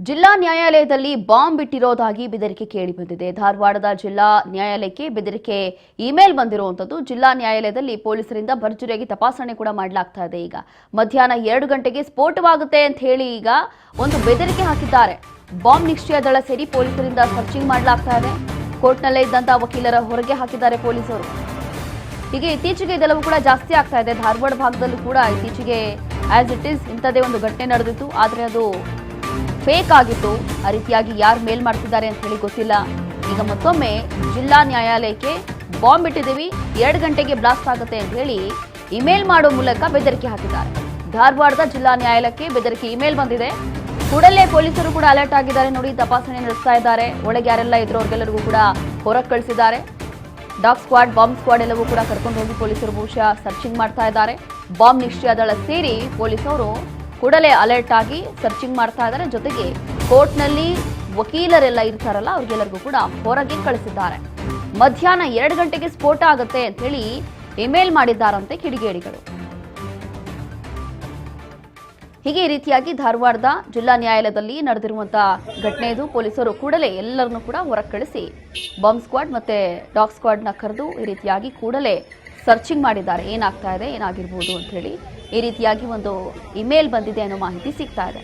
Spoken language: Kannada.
ಜಿಲ್ಲಾ ನ್ಯಾಯಾಲಯದಲ್ಲಿ ಬಾಂಬ್ ಬಿಟ್ಟಿರೋದಾಗಿ ಬೆದರಿಕೆ ಕೇಳಿಬಂದಿದೆ. ಧಾರವಾಡದ ಜಿಲ್ಲಾ ನ್ಯಾಯಾಲಯಕ್ಕೆ ಬೆದರಿಕೆ ಇಮೇಲ್ ಬಂದಿರುವಂತದ್ದು. ಜಿಲ್ಲಾ ನ್ಯಾಯಾಲಯದಲ್ಲಿ ಪೊಲೀಸರಿಂದ ಭರ್ಜರಿಯಾಗಿ ತಪಾಸಣೆ ಕೂಡ ಮಾಡಲಾಗ್ತಾ ಇದೆ. ಈಗ ಮಧ್ಯಾಹ್ನ 2 ಗಂಟೆಗೆ ಸ್ಫೋಟವಾಗುತ್ತೆ ಅಂತ ಹೇಳಿ ಈಗ ಒಂದು ಬೆದರಿಕೆ ಹಾಕಿದ್ದಾರೆ. ಬಾಂಬ್ ನಿಷ್ಕ್ರಿಯ ದಳ ಸೇರಿ ಪೊಲೀಸರಿಂದ ಸರ್ಚಿಂಗ್ ಮಾಡಲಾಗ್ತಾ ಇದೆ. ಕೋರ್ಟ್ನಲ್ಲೇ ಇದ್ದಂತಹ ವಕೀಲರ ಹೊರಗೆ ಹಾಕಿದ್ದಾರೆ ಪೊಲೀಸರು. ಹೀಗೆ ಇತ್ತೀಚೆಗೆ ಇದೆಲ್ಲವೂ ಕೂಡ ಜಾಸ್ತಿ ಆಗ್ತಾ ಇದೆ. ಧಾರವಾಡ ಭಾಗದಲ್ಲೂ ಕೂಡ ಇತ್ತೀಚೆಗೆ ಆಸ್ ಇಟ್ ಈಸ್ ಇಂಥದೇ ಒಂದು ಘಟನೆ ನಡೆದಿತ್ತು. ಆದರೆ ಅದು ಫೇಕ್ ಆಗಿತ್ತು. ಆ ರೀತಿಯಾಗಿ ಯಾರು ಮೇಲ್ ಮಾಡ್ತಿದ್ದಾರೆ ಅಂತ ಹೇಳಿ ಗೊತ್ತಿಲ್ಲ. ಈಗ ಮತ್ತೊಮ್ಮೆ ಜಿಲ್ಲಾ ನ್ಯಾಯಾಲಯಕ್ಕೆ ಬಾಂಬ್ ಇಟ್ಟಿದ್ದೀವಿ, 2 ಗಂಟೆಗೆ ಬ್ಲಾಸ್ಟ್ ಆಗುತ್ತೆ ಅಂತ ಹೇಳಿ ಇಮೇಲ್ ಮಾಡೋ ಮೂಲಕ ಬೆದರಿಕೆ ಹಾಕಿದ್ದಾರೆ. ಧಾರವಾಡದ ಜಿಲ್ಲಾ ನ್ಯಾಯಾಲಯಕ್ಕೆ ಬೆದರಿಕೆ ಇಮೇಲ್ ಬಂದಿದೆ. ಕೂಡಲೇ ಪೊಲೀಸರು ಕೂಡ ಅಲರ್ಟ್ ಆಗಿದ್ದಾರೆ. ನೋಡಿ, ತಪಾಸಣೆ ನಡೆಸ್ತಾ ಇದ್ದಾರೆ. ಒಳಗೆ ಯಾರೆಲ್ಲ ಇದ್ರು ಅವ್ರಿಗೆಲ್ಲರಿಗೂ ಕೂಡ ಹೊರಗೆ ಕಳಿಸಿದ್ದಾರೆ. ಡಾಗ್ ಸ್ಕ್ವಾಡ್, ಬಾಂಬ್ ಸ್ಕ್ವಾಡ್ ಎಲ್ಲವೂ ಕೂಡ ಕರ್ಕೊಂಡು ಹೋಗಿ ಪೊಲೀಸರು ಬಹುಶಃ ಸರ್ಚಿಂಗ್ ಮಾಡ್ತಾ ಇದ್ದಾರೆ. ಬಾಂಬ್ ನಿಷ್ಕ್ರಿಯ ದಳ ಸೇರಿ ಪೊಲೀಸರು ಕೂಡಲೇ ಅಲರ್ಟ್ ಆಗಿ ಸರ್ಚಿಂಗ್ ಮಾಡ್ತಾ ಇದ್ದಾರೆ. ಜೊತೆಗೆ ಕೋರ್ಟ್ನಲ್ಲಿ ವಕೀಲರೆಲ್ಲ ಇರ್ತಾರಲ್ಲ ಅವ್ರಿಗೆಲ್ಲರಿಗೂ ಕೂಡ ಹೊರಗೆ ಕಳಿಸಿದ್ದಾರೆ. ಮಧ್ಯಾಹ್ನ 2 ಗಂಟೆಗೆ ಸ್ಫೋಟ ಆಗುತ್ತೆ ಅಂತ ಹೇಳಿ ಇಮೇಲ್ ಮಾಡಿದ್ದಾರಂತೆ ಕಿಡಿಗೇಡಿಗಳು. ಹೀಗೆ ಈ ರೀತಿಯಾಗಿ ಧಾರವಾಡದ ಜಿಲ್ಲಾ ನ್ಯಾಯಾಲಯದಲ್ಲಿ ನಡೆದಿರುವಂತಹ ಘಟನೆ ಇದು. ಪೊಲೀಸರು ಕೂಡಲೇ ಎಲ್ಲರನ್ನೂ ಕೂಡ ಹೊರಗೆ ಕಳಿಸಿ ಬಾಂಬ್ ಸ್ಕ್ವಾಡ್ ಮತ್ತೆ ಡಾಗ್ ಸ್ಕ್ವಾಡ್ನ ಕರೆದು ಈ ರೀತಿಯಾಗಿ ಕೂಡಲೇ ಸರ್ಚಿಂಗ್ ಮಾಡಿದ್ದಾರೆ. ಏನಾಗ್ತಾ ಇದೆ, ಏನಾಗಿರ್ಬೋದು ಅಂತ ಹೇಳಿ ಈ ರೀತಿಯಾಗಿ ಒಂದು ಇಮೇಲ್ ಬಂದಿದೆ ಅನ್ನೋ ಮಾಹಿತಿ ಸಿಗ್ತಾ ಇದೆ.